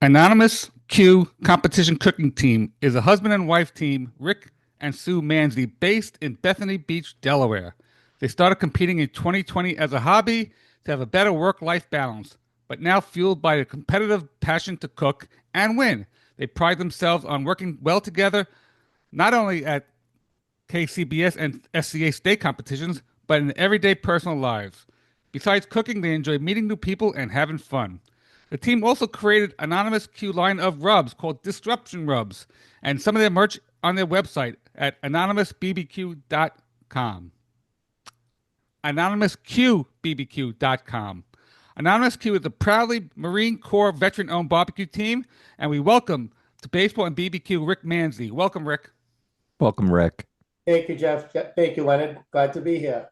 Anonymous Q competition cooking team is a husband and wife team, Rick and Sue Manzi, based in Bethany Beach, Delaware. They started competing in 2020 as a hobby to have a better work-life balance, but now fueled by a competitive passion to cook and win. They pride themselves on working well together, not only at KCBS and SCA state competitions, but in everyday personal lives. Besides cooking, they enjoy meeting new people and having fun. The team also created Anonymous Q line of rubs called Disruption Rubs, and some of their merch on their website at anonymousbbq.com. AnonymousQBBQ.com. Anonymous Q is a proudly Marine Corps veteran-owned barbecue team, and we welcome to baseball and BBQ Rick Manzi. Welcome, Rick. Welcome, Rick. Thank you, Jeff. Thank you, Leonard. Glad to be here.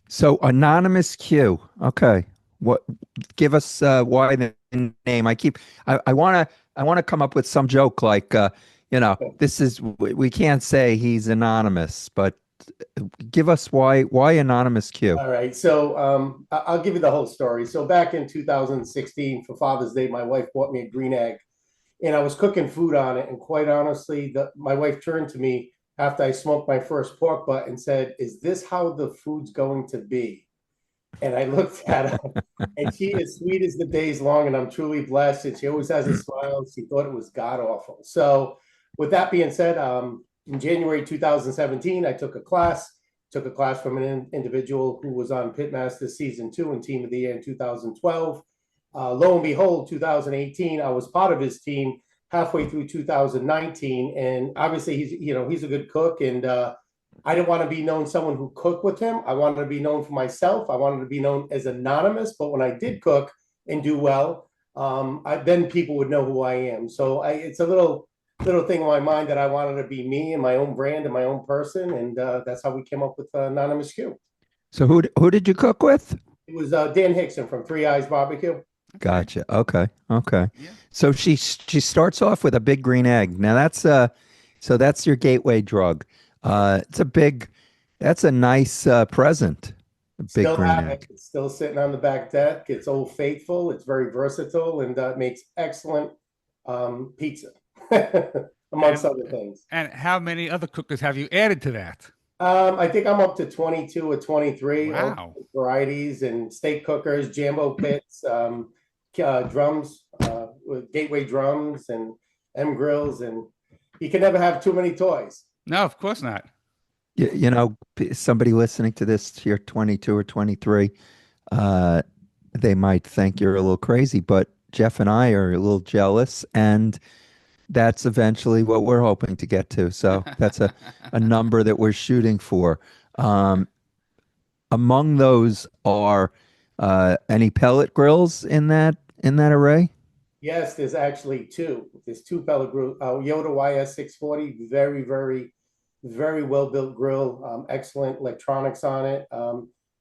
So, Anonymous Q. Okay. What? Give us why the name. I want to come up with some joke like, this is we can't say he's anonymous, but give us why Anonymous Q. All right. So I'll give you the whole story. So back in 2016 for Father's Day, my wife bought me a green egg, and I was cooking food on it. And quite honestly, my wife turned to me after I smoked my first pork butt and said, "Is this how the food's going to be?" And I looked at her, and she is sweet as the day's long, and I'm truly blessed. And she always has a smile. She thought it was god awful. So, with that being said, in January 2017, I took a class. Took a class from an individual who was on Pitmaster Season 2 and Team of the Year in 2012. Lo and behold, 2018, I was part of his team halfway through 2019, and obviously he's a good cook, and I didn't want to be known someone who cooked with him. I wanted to be known for myself. I wanted to be known as anonymous. But when I did cook and do well, then people would know who I am. So it's a little thing in my mind that I wanted to be me and my own brand and my own person, and that's how we came up with Anonymous Q. So who did you cook with? It was Dan Hickson from Three Eyes Barbecue. Gotcha. Okay. Yeah. So she starts off with a big green egg. Now that's your gateway drug. That's a nice present. A big Still green have egg. it. It's still sitting on the back deck. It's Old Faithful. It's very versatile and makes excellent pizza, amongst other things. And how many other cookers have you added to that? I think I'm up to 22 or 23 Wow. varieties and steak cookers, Jambo pits, drums, with Gateway drums and M grills, and you can never have too many toys. No, of course not. Somebody listening to this, you're 22 or 23, they might think you're a little crazy, but Jeff and I are a little jealous, and that's eventually what we're hoping to get to. So that's a number that we're shooting for. Among those are any pellet grills in that array? Yes, there's actually two. There's two pellet grill. Yoda YS640, very, very, very well built grill. Excellent electronics on it.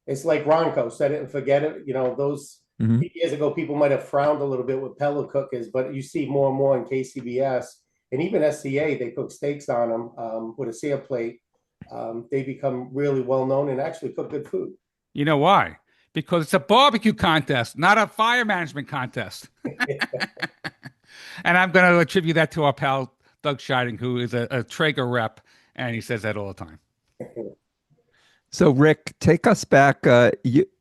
It's like Ronco, set it and forget it. Those years ago, people might have frowned a little bit with pellet cookers, but you see more and more in KCBS and even SCA. They cook steaks on them with a sear plate. They become really well known and actually cook good food. You know why? Because it's a barbecue contest, not a fire management contest. And I'm going to attribute that to our pal Doug Scheiding, who is a Traeger rep, and he says that all the time. So, Rick, take us back.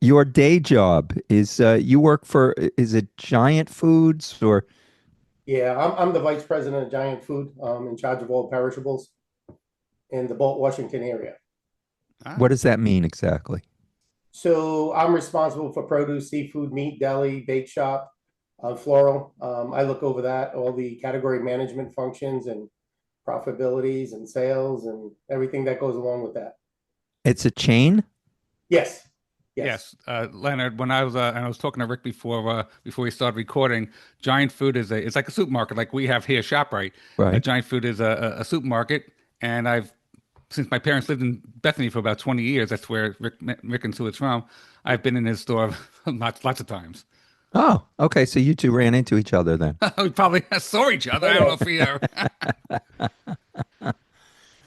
Your day job is you work for, is it Giant Foods or? Yeah, I'm the vice president of Giant Food, in charge of all perishables in the Bolt, Washington area. What does that mean exactly? So I'm responsible for produce, seafood, meat, deli, bake shop, floral. I look over that, all the category management functions and profitabilities and sales and everything that goes along with that. It's a chain? Yes. Leonard, when I was talking to Rick before we started recording, Giant Food it's like a supermarket, like we have here, ShopRite. Right. Giant Food is a supermarket, and since my parents lived in Bethany for about 20 years, that's where Rick and Sue is from. I've been in his store lots of times. Oh, okay. So you two ran into each other then. We probably saw each other. I don't know if we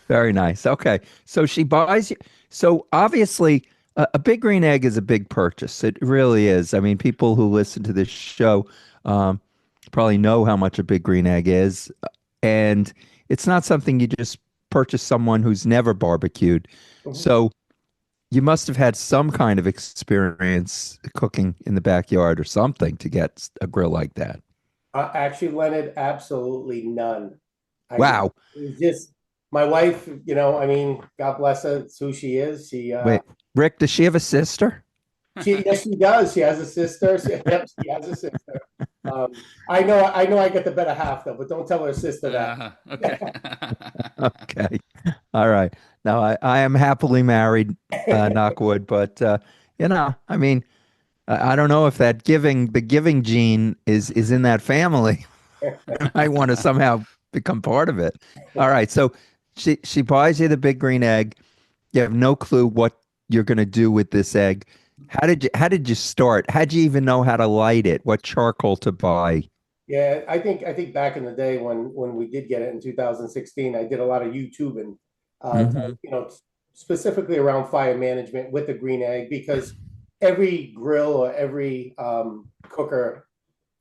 Very nice. Okay. So she buys you. So obviously, a big green egg is a big purchase. It really is. I mean, people who listen to this show, probably know how much a big green egg is. And it's not something you just purchase someone who's never barbecued. Mhm. So you must have had some kind of experience cooking in the backyard or something to get a grill like that. Actually, Leonard, absolutely none. It Wow. was just my wife, I mean, God bless her, it's who she is. Wait, Rick, does she have a sister? Yes, she does. She has a sister. Yep, she has a sister. I know I get the better half though, but don't tell her sister that. Okay. Okay. All right. Now I am happily married, knock wood, but I mean, I don't know if the giving gene is in that family. I want to somehow become part of it. All right. So she buys you the big green egg. You have no clue what you're going to do with this egg. How did you start? How'd you even know how to light it? What charcoal to buy? Yeah, I think back in the day when we did get it in 2016, I did a lot of YouTubing, Hmm. specifically around fire management with the green egg because every grill or every cooker,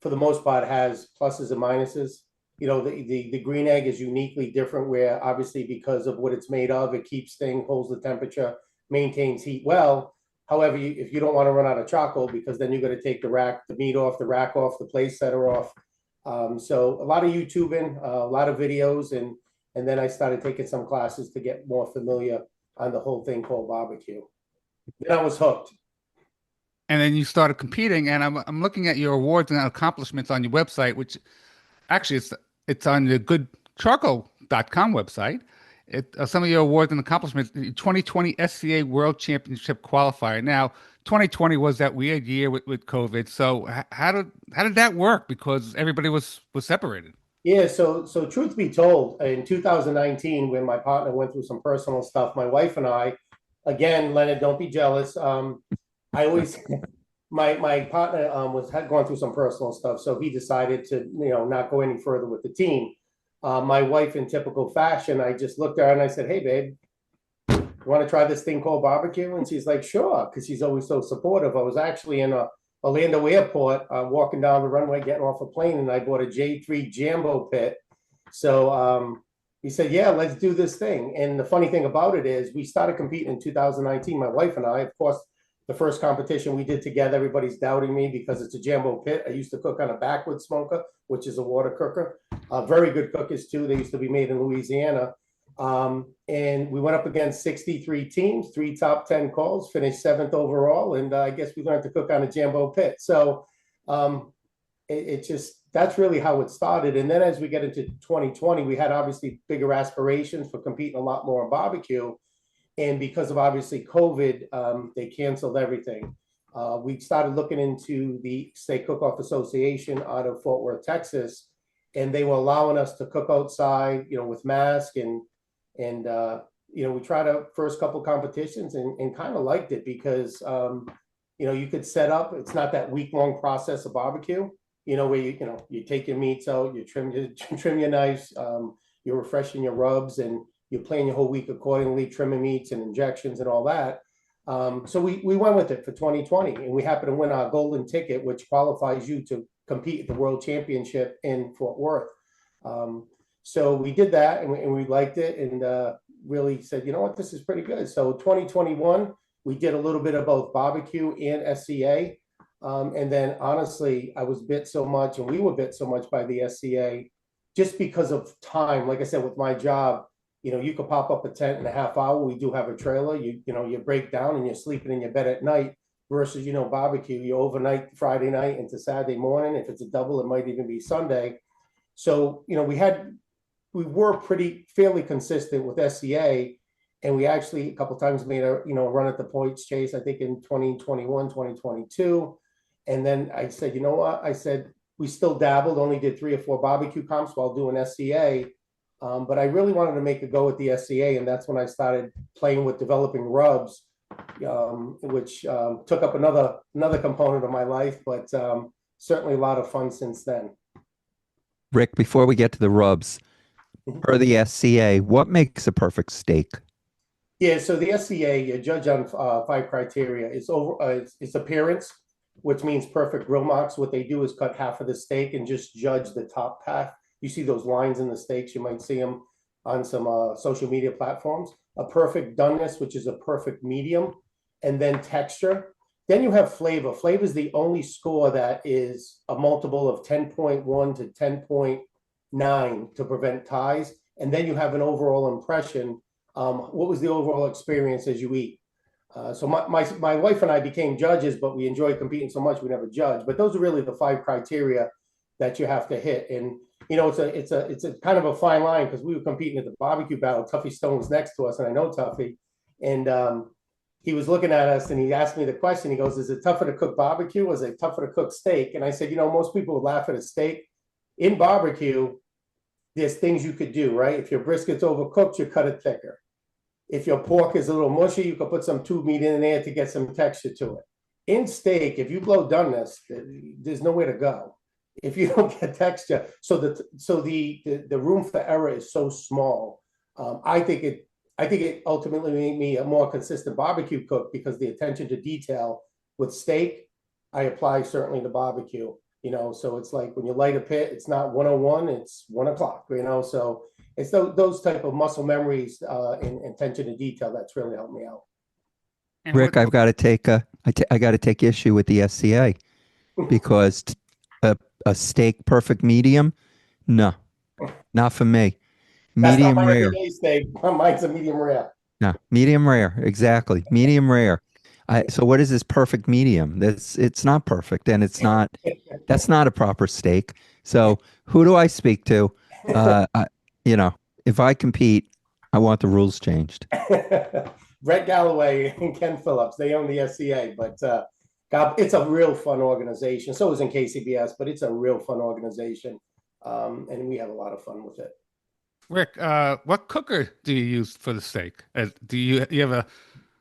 for the most part, has pluses and minuses. The green egg is uniquely different, where obviously because of what it's made of, it keeps things, holds the temperature, maintains heat well. However, if you don't want to run out of charcoal, because then you're going to take the meat off, the rack off, the place setter off. So a lot of YouTubing, a lot of videos, and then I started taking some classes to get more familiar on the whole thing called barbecue. Then I was hooked. And then you started competing, and I'm looking at your awards and accomplishments on your website, which actually it's on the goodcharcoal.com website. Some of your awards and accomplishments, the 2020 SCA World Championship qualifier. Now, 2020 was that weird year with COVID. So how did that work? Because everybody was separated. Yeah, so truth be told, in 2019, when my partner went through some personal stuff, my wife and I, again, Leonard, don't be jealous. I always my partner had gone through some personal stuff, so he decided to not go any further with the team. My wife, in typical fashion, I just looked at her and I said, "Hey, babe, you want to try this thing called barbecue?" And she's like, "Sure," because she's always so supportive. I was actually in Orlando airport, walking down the runway, getting off a plane, and I bought a J3 Jambo pit. So he said, "Yeah, let's do this thing." And the funny thing about it is, we started competing in 2019. My wife and I, of course, the first competition we did together, everybody's doubting me because it's a Jambo pit. I used to cook on a backwood smoker, which is a water cooker. Very good cookers too. They used to be made in Louisiana. And we went up against 63 teams, three top 10 calls, finished seventh overall. And I guess we learned to cook on a Jambo pit. So um, that's really how it started. And then as we get into 2020, we had obviously bigger aspirations for competing a lot more in barbecue. And because of obviously COVID, they canceled everything. We started looking into the State Cook-Off Association out of Fort Worth, Texas, and they were allowing us to cook outside, with masks and we tried our first couple competitions and kind of liked it because you could set up. It's not that week-long process of barbecue, where you take your meats out, you trim your knives, you're refreshing your rubs, and you plan your whole week accordingly, trimming meats and injections and all that. So we went with it for 2020, and we happened to win our golden ticket, which qualifies you to compete at the World Championship in Fort Worth. So we did that, and we liked it, and really said, you know what, this is pretty good. So 2021, we did a little bit of both barbecue and SCA. And then honestly, I was bit so much, and we were bit so much by the SCA just because of time. Like I said, with my job, you could pop up a tent in a half hour. We do have a trailer. You break down and you're sleeping in your bed at night versus, barbecue. You overnight Friday night into Saturday morning. If it's a double, it might even be Sunday. So, we were fairly consistent with SCA, and we actually a couple times made a run at the points chase, I think in 2021, 2022. And then I said, you know what? I said, we still dabbled, only did 3 or 4 barbecue comps while doing SCA. But I really wanted to make a go at the SCA, and that's when I started playing with developing rubs, which took up another component of my life, but certainly a lot of fun since then. Rick, before we get to the rubs, per the SCA, what makes a perfect steak? Yeah, so the SCA, you judge on 5 criteria. It's appearance, which means perfect grill marks. What they do is cut half of the steak and just judge the top half. You see those lines in the steaks, you might see them on some social media platforms. A perfect doneness, which is a perfect medium, and then texture. Then you have flavor. Flavor is the only score that is a multiple of 10.1 to 10.9 to prevent ties. And then you have an overall impression. What was the overall experience as you eat? So my wife and I became judges, but we enjoyed competing so much we never judged. But those are really the 5 criteria that you have to hit. And you know, it's a kind of a fine line, because we were competing at the barbecue battle. Tuffy Stone was next to us, and I know Tuffy, and he was looking at us, and he asked me the question. He goes, "Is it tougher to cook barbecue, or is it tougher to cook steak?" And I said, you know, most people would laugh at a steak. In barbecue, there's things you could do, right? If your brisket's overcooked, you cut it thicker. If your pork is a little mushy, you could put some tube meat in there to get some texture to it. In steak, if you blow doneness, there's nowhere to go if you don't get texture. So the room for error is so small. I think it ultimately made me a more consistent barbecue cook, because the attention to detail with steak, I apply certainly to barbecue. You know, so it's like when you light a pit, it's not 101, it's 1 o'clock. You know, so it's those type of muscle memories and attention to detail that's really helped me out. And Rick, I've got to take I got to take issue with the SCA, because a steak perfect medium, no, not for me. That's not Medium my rare. everyday steak. Mine's a medium rare. No, medium rare. Exactly. Medium rare. So what is this perfect medium? It's not perfect, and that's not a proper steak. So who do I speak to? You know, if I compete, I want the rules changed. Brett Galloway and Ken Phillips, they own the SCA, but God, it's a real fun organization. So is in KCBS, but it's a real fun organization, and we have a lot of fun with it. Rick, what cooker do you use for the steak? Do you have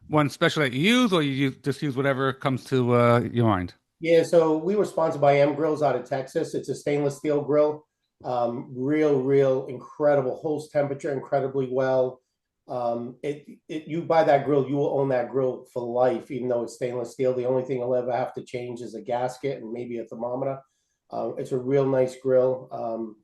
one special that you use, or just use whatever comes to your mind? Yeah, so we were sponsored by M Grills out of Texas. It's a stainless steel grill. Real incredible, holds temperature incredibly well. You buy that grill, you will own that grill for life, even though it's stainless steel. The only thing you'll ever have to change is a gasket and maybe a thermometer. It's a real nice grill.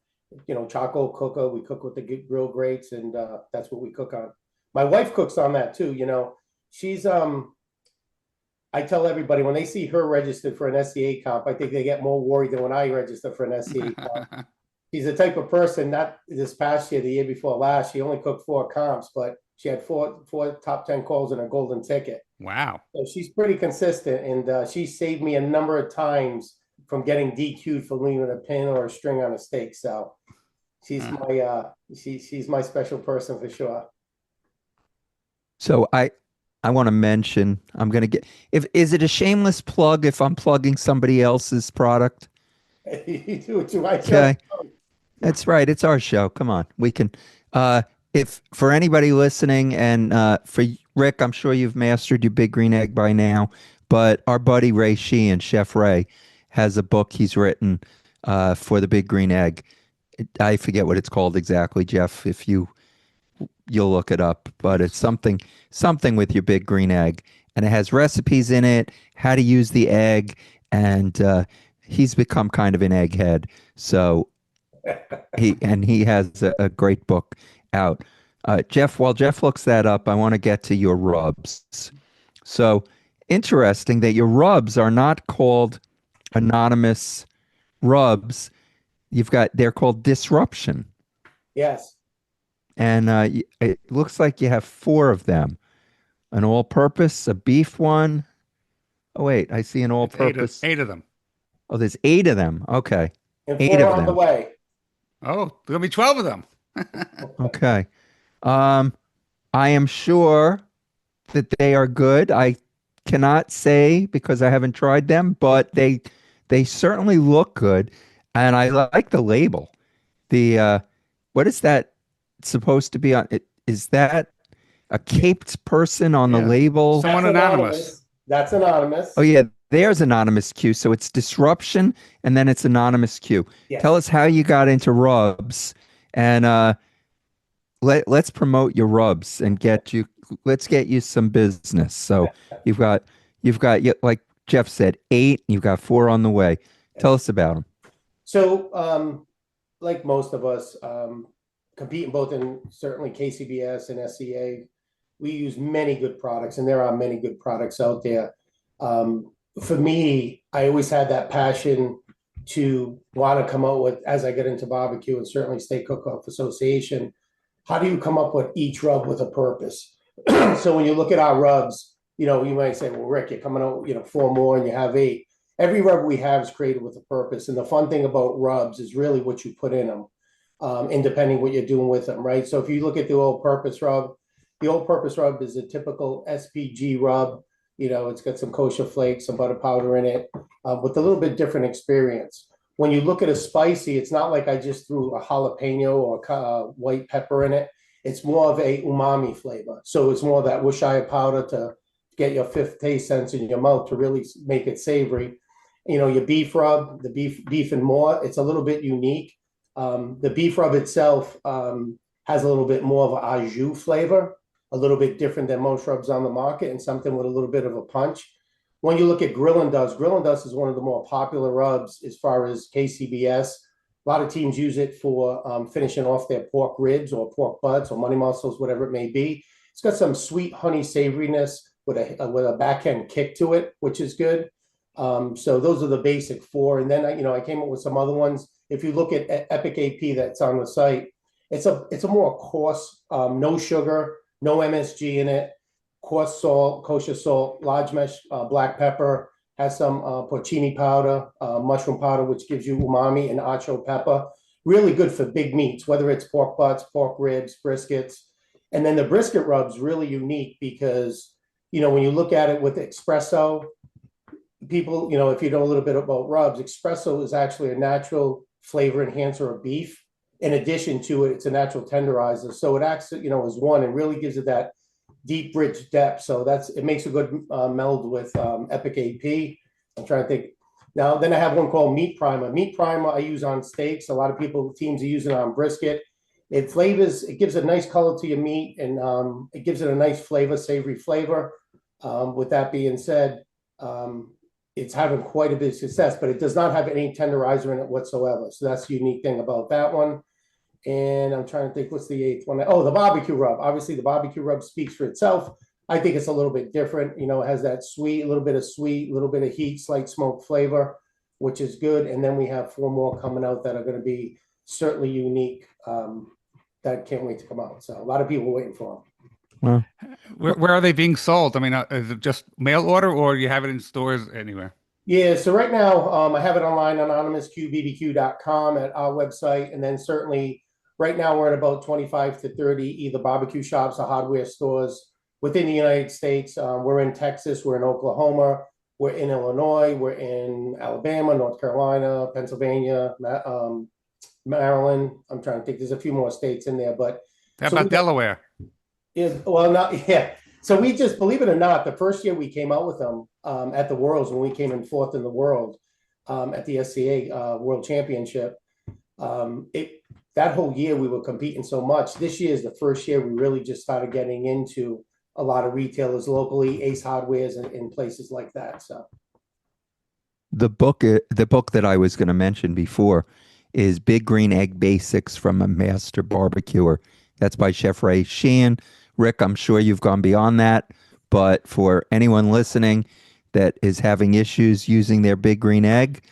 You know, charcoal cooker. We cook with the grill grates, and that's what we cook on. My wife cooks on that too. You know, she's I tell everybody when they see her registered for an SCA comp, I think they get more worried than when I register for an SCA comp. She's the type of person, not this past year, the year before last, she only cooked 4 comps, but she had four top 10 calls and a golden ticket. Wow. So she's pretty consistent, and she saved me a number of times from getting DQ'd for leaving a pin or a string on a steak. So she's she's my special person for sure. So I want to mention, I'm going to get, is it a shameless plug if I'm plugging somebody else's product? You do it to my Okay. That's right. It's our show. Come on. We can, if for anybody listening, and for Rick, I'm sure you've mastered your big green egg by now, but our buddy Ray Sheehan, Chef Ray, has a book he's written for the big green egg. I forget what it's called exactly, Jeff, if you'll look it up, but it's something with your big green egg, and it has recipes in it, how to use the egg, and he's become kind of an egghead. So he has a great book out. Jeff, while Jeff looks that up, I want to get to your rubs. So interesting that your rubs are not called anonymous rubs. They're called disruption. Yes. And it looks like you have 4 of them. An all-purpose, a beef one. Oh, wait, I see an all-purpose. Eight of them. Oh, there's 8 of them. Okay. And 8 4 of on the them. way. Oh, there's gonna be 12 of them. Okay. I am sure that they are good. I cannot say because I haven't tried them, but they certainly look good. And I like the label. The what is that supposed to be on it? Is that a caped person on the Yeah. label? Someone anonymous. That's anonymous. Oh yeah, there's AnonymousQ. So it's disruption and then it's AnonymousQ. Yes. Tell us how you got into rubs, and let's promote your rubs and let's get you some business. So you've got like Jeff said 8. You've got 4 on the way. Tell us about them. So, like most of us, competing both in certainly KCBS and SCA, we use many good products, and there are many good products out there. For me, I always had that passion to want to come out with, as I get into barbecue and certainly Steak Cook-Off Association, how do you come up with each rub with a purpose? So when you look at our rubs, you might say, well, Rick, you're coming out, 4 more and you have 8. Every rub we have is created with a purpose. And the fun thing about rubs is really what you put in them, and depending what you're doing with them, right? So if you look at the all-purpose rub, the all-purpose rub is a typical SPG rub. It's got some kosher flakes, some butter powder in it, with a little bit different experience. When you look at a spicy, it's not like I just threw a jalapeno or a white pepper in it. It's more of a umami flavor. So it's more of that Worcestershire powder to get your fifth taste sense in your mouth to really make it savory. Your beef rub, the beef and more, it's a little bit unique. The beef rub itself has a little bit more of an au jus flavor, a little bit different than most rubs on the market, and something with a little bit of a punch. When you look at Grill and Dust is one of the more popular rubs as far as KCBS. A lot of teams use it for finishing off their pork ribs or pork butts or money muscles, whatever it may be. It's got some sweet honey savoriness with a backhand kick to it, which is good. So those are the basic 4. And then I came up with some other ones. If you look at Epic AP that's on the site, it's a more coarse, no sugar, no MSG in it, coarse salt, kosher salt, large mesh black pepper, has some porcini powder, mushroom powder, which gives you umami, and acho pepper. Really good for big meats, whether it's pork butts, pork ribs, briskets. And then the brisket rub's really unique because, when you look at it with espresso, people, if you know a little bit about rubs, espresso is actually a natural flavor enhancer of beef. In addition to it, it's a natural tenderizer. So it acts, as one and really gives it that deep, rich depth. So it makes a good meld with Epic AP. I'm trying to think. Now, then I have one called Meat Primer. Meat Primer I use on steaks. A lot of teams are using it on brisket. It gives a nice color to your meat, and it gives it a nice flavor, savory flavor. With that being said, it's having quite a bit of success, but it does not have any tenderizer in it whatsoever. So that's the unique thing about that one. And I'm trying to think, what's the 8th one? Oh, the barbecue rub. Obviously, the barbecue rub speaks for itself. I think it's a little bit different. It has that sweet, a little bit of heat, slight smoke flavor, which is good. And then we have 4 more coming out that are going to be certainly unique. That can't wait to come out. So a lot of people are waiting for them. Well, where are they being sold? I mean, is it just mail order, or you have it in stores anywhere? Yeah, so right now I have it online on AnonymousQ, at our website. And then certainly right now we're at about 25 to 30 either barbecue shops or hardware stores within the United States. We're in Texas, we're in Oklahoma, we're in Illinois, we're in Alabama, North Carolina, Pennsylvania, Maryland. I'm trying to think, there's a few more states in there, but how about Delaware? So we just, believe it or not, the first year we came out with them at the Worlds, when we came in 4th in the world at the SCA World Championship, that whole year we were competing so much. This year is the first year we really just started getting into a lot of retailers locally, Ace Hardwares, and in places like that. So the book that I was going to mention before is Big Green Egg Basics from a Master Barbecuer. That's by Chef Ray Sheehan. Rick, I'm sure you've gone beyond that, but for anyone listening that is having issues using their Big Green Egg,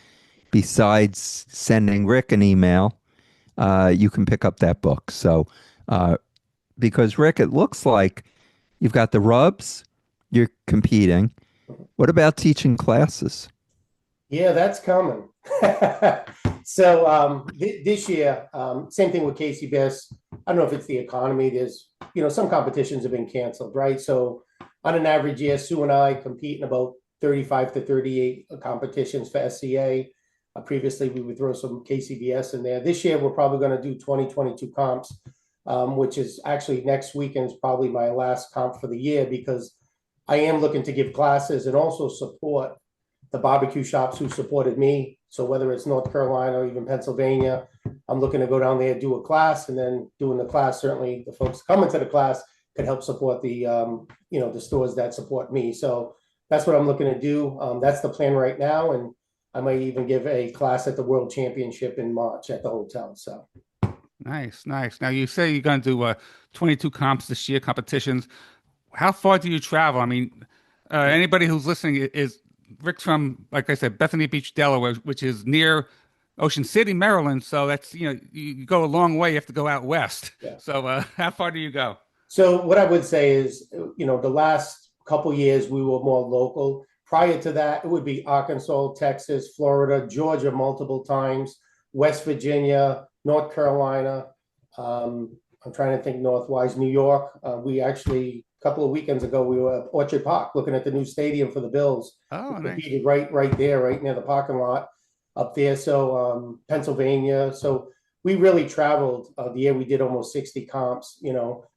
besides sending Rick an email, you can pick up that book. So, because Rick, it looks like you've got the rubs, you're competing. What about teaching classes? Yeah, that's coming. So this year, same thing with KCBS. I don't know if it's the economy. There's, some competitions have been canceled, right? So on an average year, Sue and I compete in about 35 to 38 competitions for SCA. Previously, we would throw some KCBS in there. This year, we're probably going to do 22 comps, which is actually next weekend is probably my last comp for the year, because I am looking to give classes and also support the barbecue shops who supported me. So whether it's North Carolina or even Pennsylvania, I'm looking to go down there, do a class, and then doing the class, certainly the folks coming to the class could help support the, the stores that support me. So that's what I'm looking to do. That's the plan right now, and I might even give a class at the World Championship in March at the hotel. So Nice, nice. Now you say you're going to do 22 comps this year, competitions. How far do you travel? I mean, anybody who's listening is Rick's from, like I said, Bethany Beach, Delaware, which is near Ocean City, Maryland. So that's, you go a long way. You have to go out west. yeah. So how far do you go? So what I would say is, the last couple years we were more local. Prior to that, it would be Arkansas, Texas, Florida, Georgia multiple times, West Virginia, North Carolina. I'm trying to think northwise, New York. We actually a couple of weekends ago we were at Orchard Park looking at the new stadium for the Bills. Oh, We nice. competed right there, right near the parking lot up there. So Pennsylvania. So we really traveled. The year we did almost 60 comps.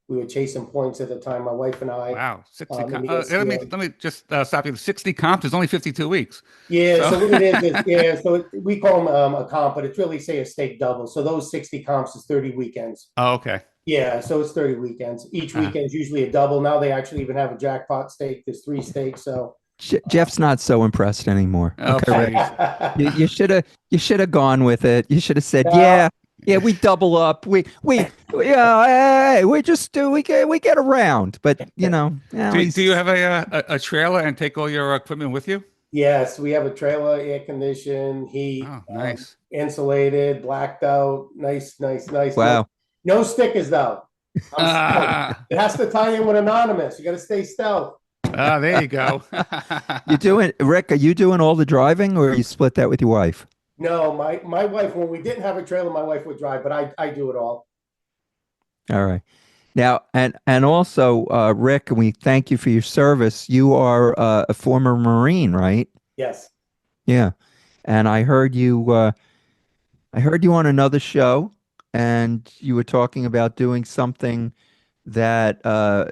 We were chasing points at the time, my wife and I, Wow. 60 in comp. the Let SCA. me just stop you. 60 comps is only 52 weeks. Yeah, So, so what it is yeah, so we call them a comp, but it's really say a stake double. So those 60 comps is 30 weekends. oh, okay. Yeah, so it's 30 weekends. Each Uh, weekend's usually a double. Now they actually even have a jackpot stake. There's three stakes. So Jeff's not so impressed anymore. oh, Okay, Rick. please. You should have gone with it. You should have said, now, yeah, we double up. We yeah, hey, we just do we get around. But at Do you least have a trailer and take all your equipment with you? yes, we have a trailer, air conditioned, heat, Oh, nice. insulated, blacked out. Nice, nice, nice. No, wow. no stickers though. I'm stealth. Ah, It has to tie in with anonymous. You got to stay stealth. there you go. You doing Rick, are you doing all the driving or you split that with your wife? No, my wife, when we didn't have a trailer, my wife would drive, but I do it all. All right. Now, and also, Rick, we thank you for your service. You are a former Marine, right? Yes. Yeah. And I heard you on another show, and you were talking about doing something that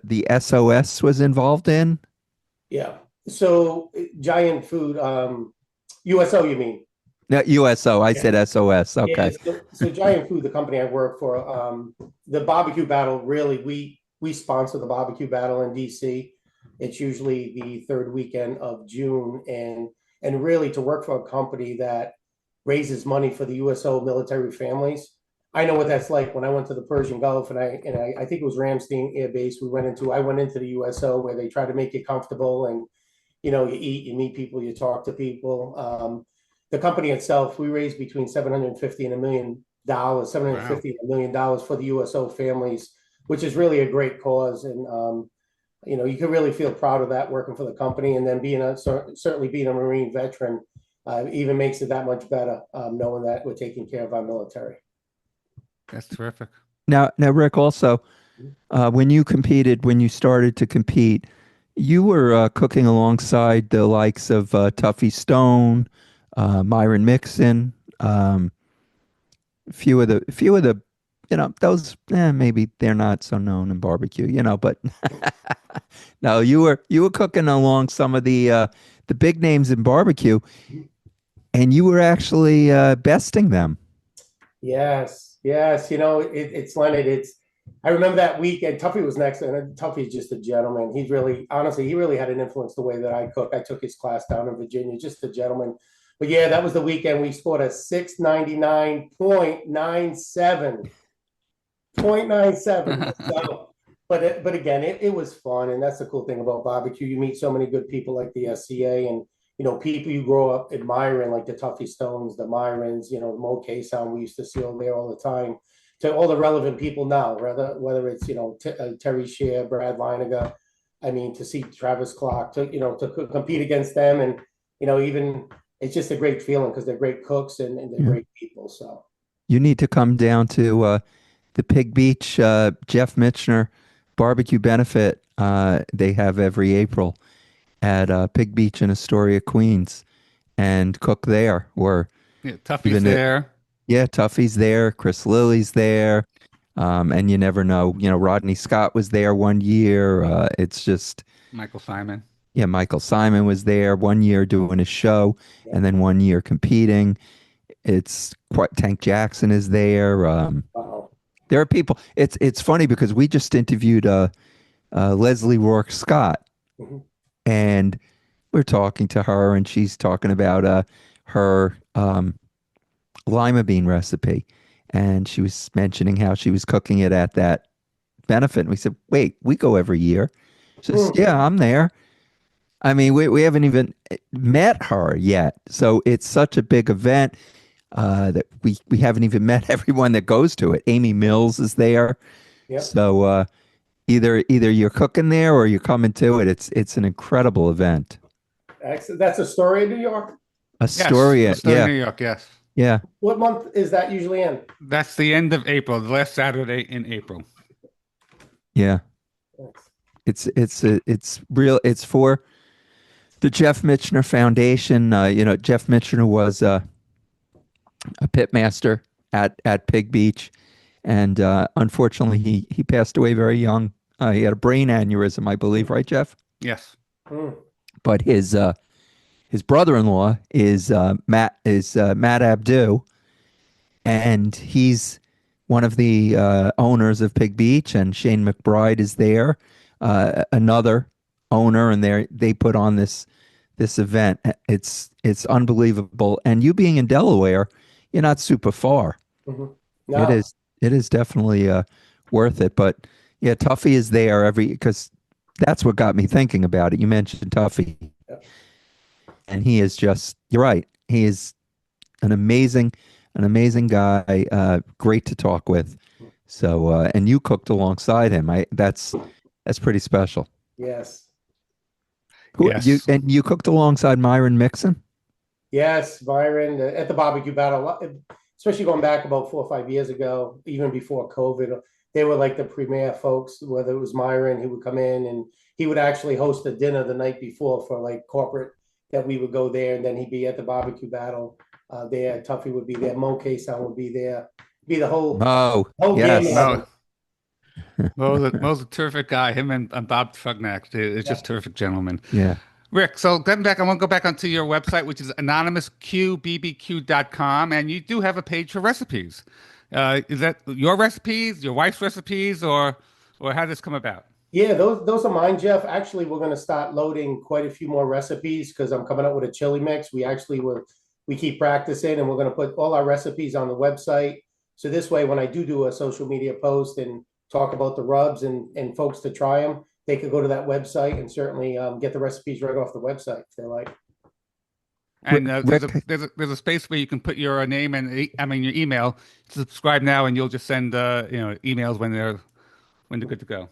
the SOS was involved in. Yeah. So giant food, USO, you mean? No, USO. I Yeah. said SOS. Yeah. Okay. So Giant Food, the company I work for, the barbecue battle, really, we sponsor the barbecue battle in DC. It's usually the third weekend of June, and really to work for a company that raises money for the USO military families. I know what that's like. When I went to the Persian Gulf, and I think it was Ramstein Air Base. I went into the USO where they try to make you comfortable, and you eat, you meet people, you talk to people. The company itself, we raised between 750 and $1 million, seven hundred Wow. fifty and $1 million for the USO families, which is really a great cause. And you can really feel proud of that working for the company, and then certainly being a Marine veteran, even makes it that much better, knowing that we're taking care of our military. That's terrific. Now, Rick, also, when you started to compete, you were cooking alongside the likes of Tuffy Stone, Myron Mixon, few of the, those maybe they're not so known in barbecue, but no, you were cooking along some of the big names in barbecue, and you were actually besting them. Yes, yes. It's Leonard. I remember that week, and Tuffy was next, and Tuffy's just a gentleman. He's really, honestly, he really had an influence the way that I cook. I took his class down in Virginia, just a gentleman. But yeah, that was the weekend we scored a 699.97. 0.97. So, but again, it was fun, and that's the cool thing about barbecue. You meet so many good people like the SCA, and people you grow up admiring, like the Tuffy Stones, the Myrons, the Mo Sound we used to see over there all the time. To all the relevant people now, whether it's Terry Shear, Brad Leiniger, I mean, to see Travis Clark, to compete against them, and even it's just a great feeling because they're great cooks, and they're Yeah. great people. So You need to come down to the Pig Beach Jeff Mitchner barbecue benefit they have every April at Pig Beach in Astoria, Queens, and cook there. Or Yeah, Tuffy's even it, there. yeah, Tuffy's there, Chris Lilly's there, and you never know. Rodney Scott was there one year. It's just Michael Simon. yeah, Michael Simon was there one year doing a show, yeah. and then one year competing. It's quite Tank Jackson is there. Wow. There are people. It's funny because we just interviewed Leslie Rourke Scott, Mhm. and we're talking to her, and she's talking about her lima bean recipe, and she was mentioning how she was cooking it at that benefit. And we said, "Wait, we go every year." She says, Hmm. "Yeah, I'm there." I mean, we haven't even met her yet, so it's such a big event that we haven't even met everyone that goes to it. Amy Mills is there, Yep. so either you're cooking there or you're coming to it. It's an incredible event. Excellent. That's Astoria, New York. Yes, Astoria, Astoria, yeah, New York. Yes, yeah, What month is that usually in? that's the end of April, the last Saturday in April. yeah. It's real. It's for the Jeff Mitchner Foundation. Jeff Mitchner was a pitmaster at Pig Beach, and unfortunately, he passed away very young. He had a brain aneurysm, I believe, right, Jeff? Yes. Hmm. But his brother-in-law is Matt Abdu, and he's one of the owners of Pig Beach, and Shane McBride is there, another owner, and they put on this event. It's unbelievable, and you being in Delaware, you're not super far. Hmm. It No. is definitely worth it. But yeah, Tuffy is there every because that's what got me thinking about it. You mentioned Tuffy, and he is just you're right. He is an amazing guy. Great to talk with. So and you cooked alongside him. That's pretty special. Yes. Who you Yes. and you cooked alongside Myron Mixon? Yes, Byron at the barbecue battle, especially going back about 4 or 5 years ago, even before COVID, they were like the premier folks. Whether it was Myron, he would come in and he would actually host a dinner the night before for like corporate that we would go there, and then he'd be at the barbecue battle there. Tuffy would be there, Mo Sound would be there, be the Oh, whole gamut yes. of Mo, them. Mo's a terrific guy. Him and Bob Fugnack, it's Yeah. just terrific gentlemen. Yeah. Rick, so getting back, I want to go back onto your website, which is anonymousqbbq.com, and you do have a page for recipes. Is that your recipes, your wife's recipes, or how did this come about? Yeah, those are mine, Jeff. Actually, we're going to start loading quite a few more recipes because I'm coming up with a chili mix. We keep practicing, and we're going to put all our recipes on the website. So this way, when I do a social media post and talk about the rubs and folks to try them, they could go to that website and certainly get the recipes right off the website if they like. And Rick, there's a space where you can put your name and I mean your email. Subscribe now, and you'll just send emails when they're good to go.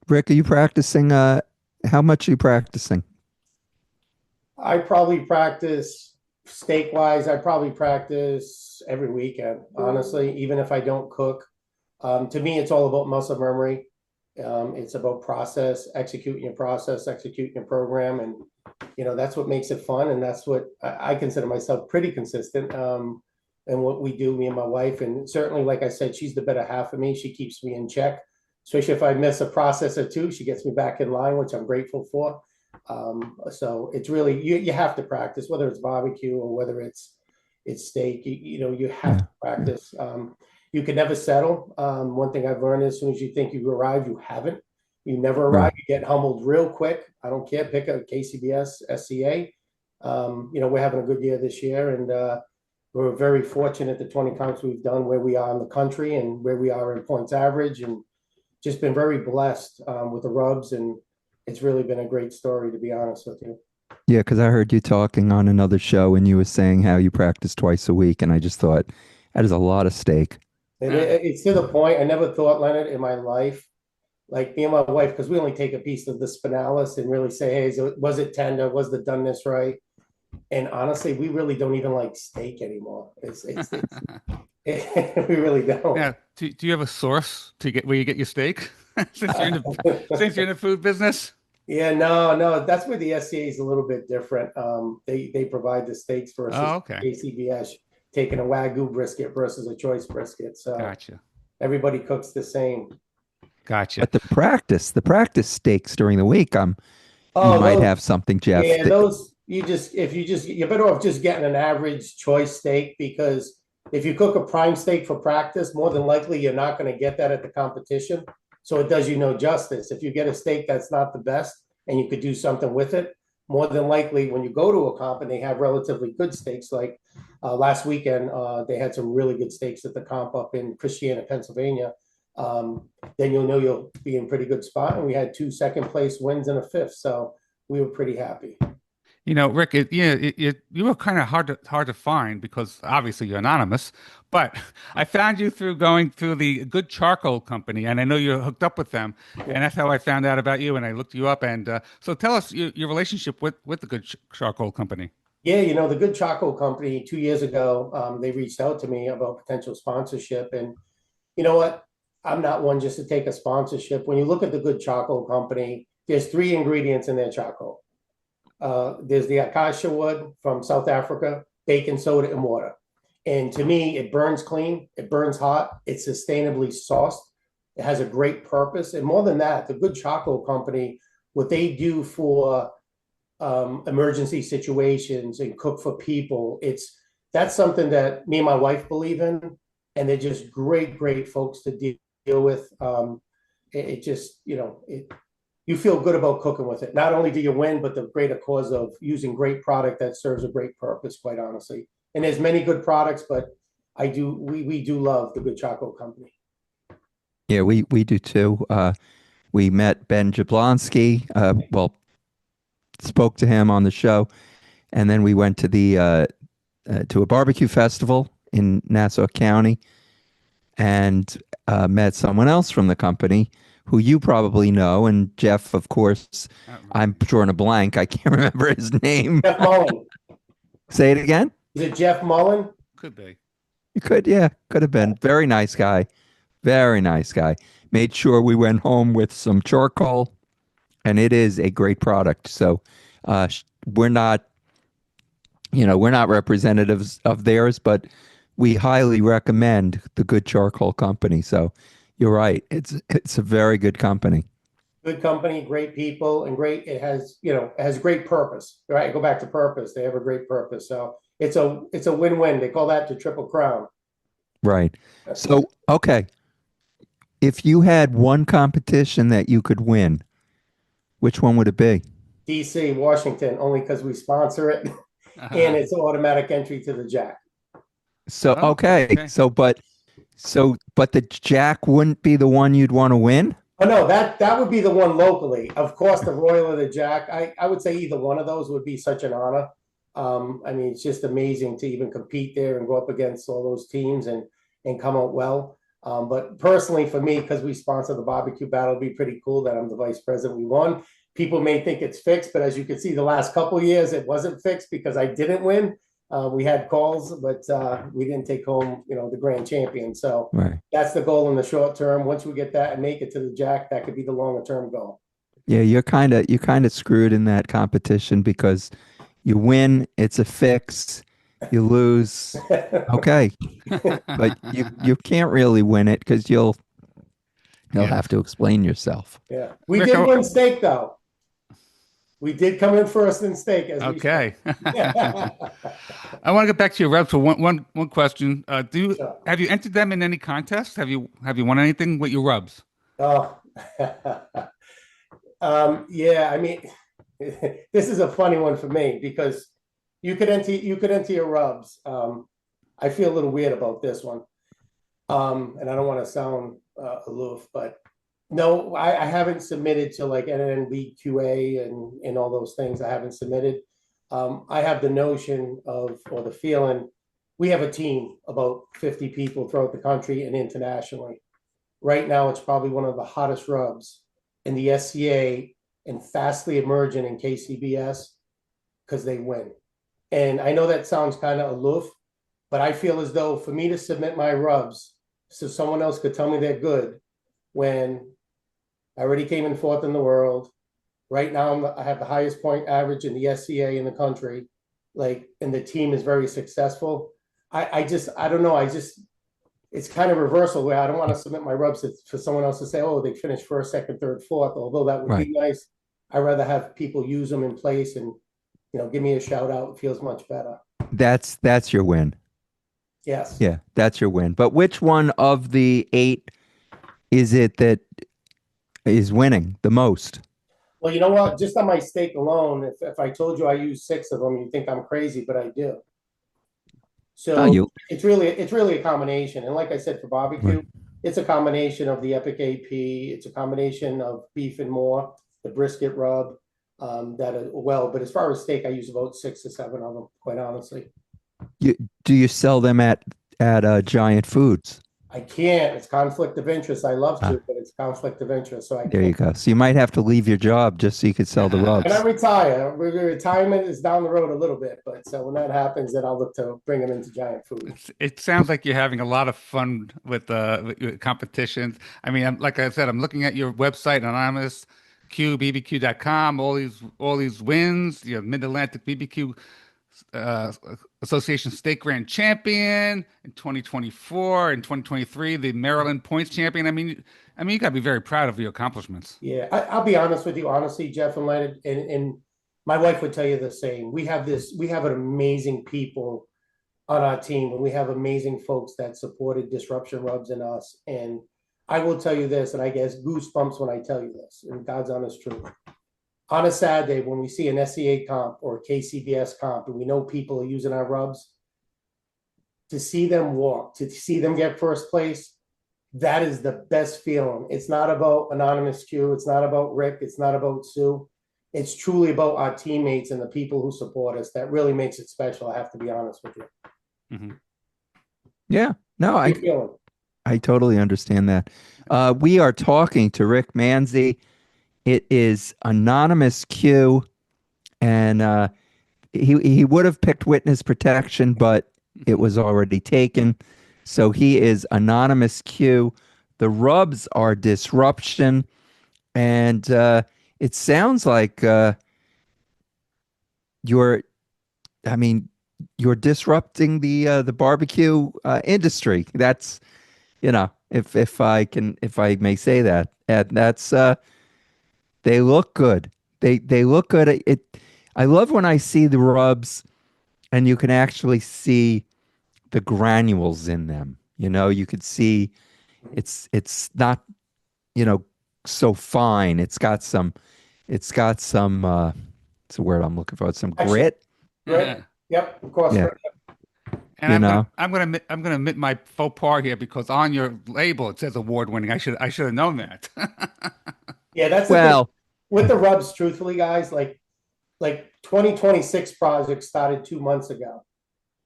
Rick, are you practicing? How much are you practicing? I probably practice steak wise. I probably practice every weekend, honestly, even if I don't cook. To me, it's all about muscle memory. It's about executing your program, and that's what makes it fun, and that's what I consider myself pretty consistent. And what we do, me and my wife, and certainly, like I said, she's the better half of me. She keeps me in check, especially if I miss a process or two. She gets me back in line, which I'm grateful for. So it's really you have to practice, whether it's barbecue or whether it's steak. You have Yeah. to practice. You can never settle. One thing I've learned is as soon as you think you arrive, you haven't. You never arrive. Right. You get humbled real quick. I don't care. Pick a KCBS, SCA. We're having a good year this year, and we're very fortunate the 20 counts we've done where we are in the country and where we are in points average, and just been very blessed with the rubs, and it's really been a great story, to be honest with you. Yeah, because I heard you talking on another show and you were saying how you practice twice a week, and I just thought that is a lot of steak. It's to the point I never thought, Leonard, in my life, like me and my wife, because we only take a piece of the spinalis and really say, hey, was it tender? Was the doneness right? And honestly, we really don't even like steak anymore. We really don't. Yeah. Do you have a source to get where you get your steak? Since you're in the food business? Yeah, no, that's where the SCA is a little bit different. They provide the steaks versus Oh, okay. ACBS, taking a Wagyu brisket versus a choice brisket. So Gotcha. everybody cooks the same. Gotcha. But the practice steaks during the week, you Oh, might have something, Jeff. yeah, those you're better off just getting an average choice steak, because if you cook a prime steak for practice, more than likely you're not going to get that at the competition. So it does you no justice. If you get a steak that's not the best, and you could do something with it, more than likely when you go to a comp and they have relatively good steaks, like last weekend, they had some really good steaks at the comp up in Christiana, Pennsylvania. Then you'll know you'll be in pretty good spot. And we had 2 second place wins and a fifth. So we were pretty happy. You know, Rick, you were kind of hard to find because obviously you're anonymous, but I found you through going through the Good Charcoal Company, and I know you're hooked up with them, and that's how I found out about you, and I looked you up, and so tell us your relationship with the Good Charcoal Company. Yeah, the Good Charcoal Company 2 years ago, they reached out to me about potential sponsorship. And you know what? I'm not one just to take a sponsorship. When you look at the Good Charcoal Company, there's 3 ingredients in their charcoal. There's the acacia wood from South Africa, baking soda, and water. And to me, it burns clean, it burns hot, it's sustainably sourced, it has a great purpose. And more than that, the Good Charcoal Company, what they do for emergency situations and cook for people, that's something that me and my wife believe in. And they're just great folks to deal with. It just, you feel good about cooking with it. Not only do you win, but the greater cause of using great product that serves a great purpose, quite honestly. And there's many good products, but we do love the Good Charcoal Company. Yeah, we do too. We met Ben Jablonski, spoke to him on the show, and then we went to to a barbecue festival in Nassau County and met someone else from the company who you probably know. And Jeff, of course, I'm drawing a blank. I can't remember his name. Jeff Mullen. Say it again. Is it Jeff Mullen? Could be. You could, yeah, could have been. Very nice guy. Very nice guy. Made sure we went home with some charcoal, and it is a great product. So we're not, we're not representatives of theirs, but we highly recommend the Good Charcoal Company. So you're right. It's a very good company. Good company, great people, and it has great purpose. Right? Go back to purpose. They have a great purpose. So it's a win-win. They call that the Triple Crown. Right. So, okay. If you had one competition that you could win, which one would it be? DC, Washington, only because we sponsor it, and it's an automatic entry to the Jack. So, okay. But the Jack wouldn't be the one you'd want to win? Oh, no, that would be the one locally. Of course, the Royal or the Jack, I would say either one of those would be such an honor. I mean, it's just amazing to even compete there and go up against all those teams and come out well. But personally, for me, because we sponsor the barbecue battle, it'd be pretty cool that I'm the vice president. We won. People may think it's fixed, but as you can see, the last couple of years, it wasn't fixed because I didn't win. We had calls, but we didn't take home, the grand champion. So That's the goal in the short term. Once we get that and make it to the Jack, that could be the longer term goal. Yeah, you're kind of screwed in that competition because you win, it's a fix. You lose, okay, but you can't really win it because you'll have to explain yourself. Yeah, we did win steak though. We did come in first in steak. Okay. I want to get back to your reps for one question. Have you entered them in any contest? Have you won anything with your rubs? Oh, yeah. I mean, this is a funny one for me because you could enter your rubs. I feel a little weird about this one, and I don't want to sound aloof, but. No, I haven't submitted to like NNBQA and all those things. I haven't submitted. I have the notion or the feeling we have a team, about 50 people throughout the country and internationally. Right now, it's probably one of the hottest rubs in the SCA and fastly emerging in KCBS because they win. And I know that sounds kind of aloof, but I feel as though for me to submit my rubs so someone else could tell me they're good when I already came in fourth in the world. Right now, I have the highest point average in the SCA in the country. And the team is very successful. I don't know. It's kind of reversal where I don't want to submit my rubs for someone else to say, oh, they finished first, second, third, fourth. Although that would be nice. I'd rather have people use them in place and, give me a shout out. It feels much better. That's your win. Yes. Yeah, that's your win. But which one of the 8 is it that is winning the most? Well, you know what? Just on my steak alone, if I told you I use six of them, you'd think I'm crazy, but I do. Oh, So you it's really a combination. And like I said, for right. barbecue, it's a combination of the Epic AP. It's a combination of beef and more, the brisket rub, that well. But as far as steak, I use about 6 or 7 of them, quite honestly. You do you sell them at Giant Foods? I can't. It's conflict of interest. I love Ah, to, but it's conflict of interest, so I there can't. you go. So you might have to leave your job just so you could sell the And I rubs. retire. Retirement is down the road a little bit, but so when that happens, then I'll look to bring them into Giant Food. It sounds like you're having a lot of fun with your competitions. I mean, like I said, I'm looking at your website, AnonymousQ, BBQ.com, all these wins. You have Mid-Atlantic BBQ uh, Association State Grand Champion in 2024 and 2023, the Maryland Points Champion. I mean, you got to be very proud of your accomplishments. Yeah, I'll be honest with you, honestly, Jeff and Leonard, and my wife would tell you the same. We have an amazing people on our team, and we have amazing folks that supported Disruption Rubs and us. And I will tell you this, and I guess goosebumps when I tell you this, and God's honest truth. On a Saturday, when we see an SCA comp or a KCBS comp, and we know people are using our rubs, to see them walk, to see them get first place, that is the best feeling. It's not about Anonymous Q. It's not about Rick. It's not about Sue. It's truly about our teammates and the people who support us. That really makes it special. I have to be honest with you. Hmm. Yeah. No, How you feeling? I totally understand that. We are talking to Rick Manzi. It is Anonymous Q, and he would have picked witness protection, but it was already taken. So he is Anonymous Q. The rubs are disruption, and it sounds like you're. I mean, you're disrupting the barbecue industry. That's if I may say that, and that's they look good. They look good. I love when I see the rubs and you can actually see the granules in them. You could see it's not, you know, so fine. It's got some it's a word I'm looking for, some Excellent. grit, Right? Yep, of course. yeah, Right. And you I'm gonna know. I'm gonna admit, I'm gonna admit my faux pas here because on your label it says award winning. I should have known that. Yeah, that's the thing Well, with the rubs. Truthfully, guys, like 2026 project started 2 months ago.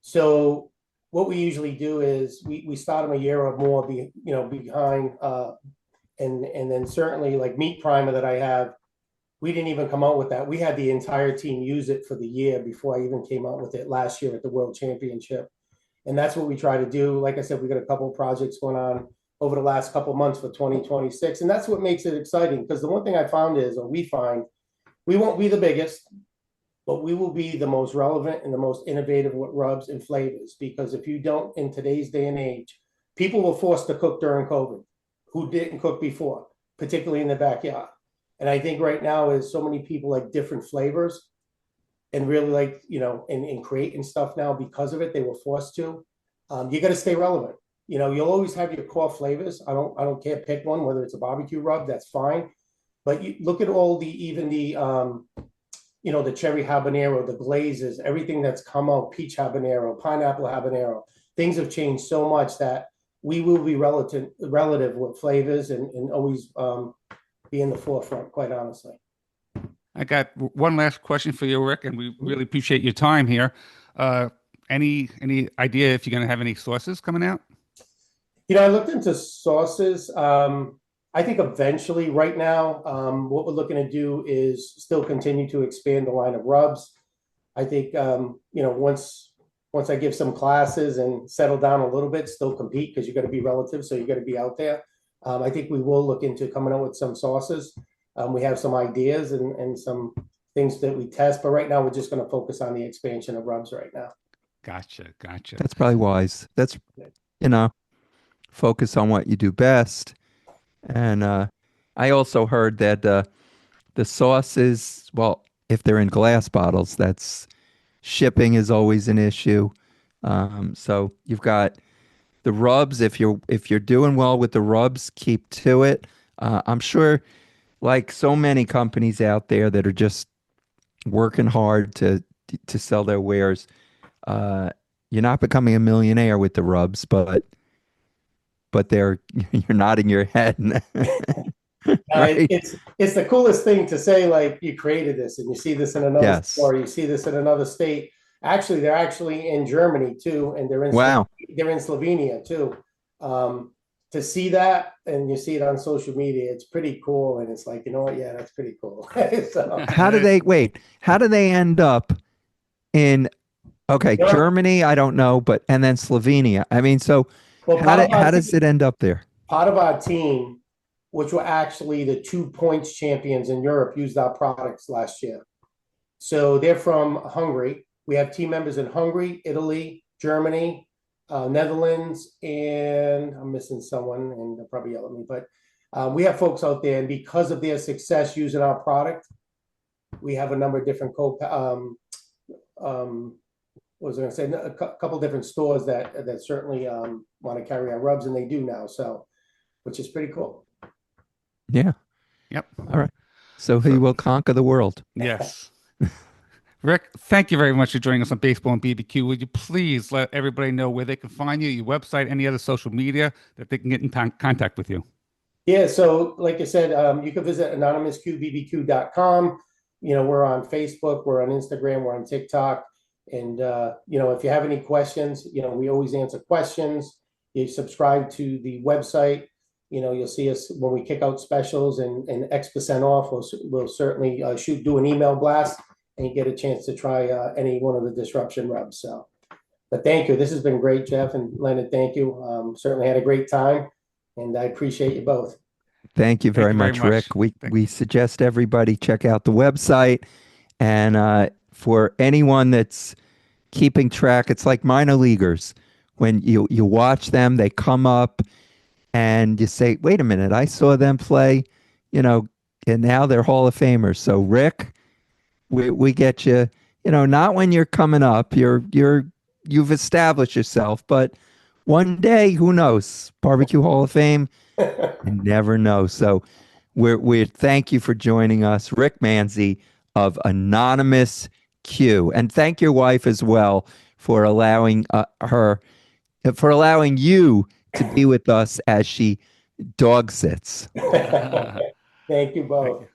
So what we usually do is we start them a year or more behind, and then certainly like Meat Primer that I have, we didn't even come out with that. We had the entire team use it for the year before I even came out with it last year at the World Championship. And that's what we try to do. Like I said, we got a couple of projects going on over the last couple of months for 2026. And that's what makes it exciting. Because the one thing I found is, or we find, we won't be the biggest, but we will be the most relevant and the most innovative with rubs and flavors. Because if you don't, in today's day and age, people were forced to cook during COVID who didn't cook before, particularly in the backyard. And I think right now is so many people like different flavors and really like, and creating stuff now because of it, they were forced to. You got to stay relevant. You'll always have your core flavors. I don't care, pick one, whether it's a barbecue rub, that's fine. But you look at all the cherry habanero, the glazes, everything that's come out, peach habanero, pineapple habanero. Things have changed so much that we will be relative with flavors and always be in the forefront, quite honestly. I got one last question for you, Rick, and we really appreciate your time here. Uh, any idea if you're going to have any sources coming out? I looked into sauces. I think eventually, right now, what we're looking to do is still continue to expand the line of rubs. I think, once I give some classes and settle down a little bit, still compete because you got to be relative, so you got to be out there. I think we will look into coming out with some sauces. We have some ideas and some things that we test, but right now we're just going to focus on the expansion of rubs right now. Gotcha. that's probably wise. That's, you know, focus on what you do best. And I also heard that the sauces, well, if they're in glass bottles, that's shipping is always an issue. So you've got the rubs. If you're doing well with the rubs, keep to it. I'm sure, like so many companies out there that are just working hard to sell their wares. Uh, you're not becoming a millionaire with the rubs, but they're you're nodding your head, right? It's the coolest thing to say, like you created this, and you see this in another Yes. store, you see this in another state. Actually, they're actually in Germany too, and Wow. they're in Slovenia too. To see that, and you see it on social media, it's pretty cool, and it's like, you know what? Yeah, that's pretty cool. So, How do they wait? How do they end up in okay, Europe, Germany, I don't know, but and then Slovenia. I mean, so well, how does it end up there? part of our team, which were actually the 2 points champions in Europe, used our products last year. So they're from Hungary. We have team members in Hungary, Italy, Germany, Netherlands, and I'm missing someone, and they'll probably yell at me, but we have folks out there, and because of their success using our product, we have a number of different what was I going to say? A couple different stores that certainly want to carry our rubs, and they do now. So, which is pretty cool. Yeah. Yep. All right. So he will conquer the world. Yes. Rick, thank you very much for joining us on Baseball and BBQ. Would you please let everybody know where they can find you, your website, any other social media that they can get in contact with you? Yeah, so like I said, you can visit AnonymousQBBQ.com. We're on Facebook, we're on Instagram, we're on TikTok. And, if you have any questions, we always answer questions. You subscribe to the website, you'll see us when we kick out specials and X% off. We'll certainly do an email blast, and you get a chance to try any one of the disruption rubs. So, but thank you. This has been great, Jeff and Leonard. Thank you. Certainly had a great time, and I appreciate you both. Thank you very much, Rick. We suggest everybody check out the website. And for anyone that's keeping track, it's like minor leaguers. When you watch them, they come up and you say, wait a minute, I saw them play, and now they're Hall of Famers. So Rick, we get you, not when you're coming up, you've established yourself, but one day, who knows? Barbecue Hall of Fame, you never know. So we thank you for joining us, Rick Manzi of Anonymous Q. And thank your wife as well for allowing you to be with us as she dog sits. Thank you both.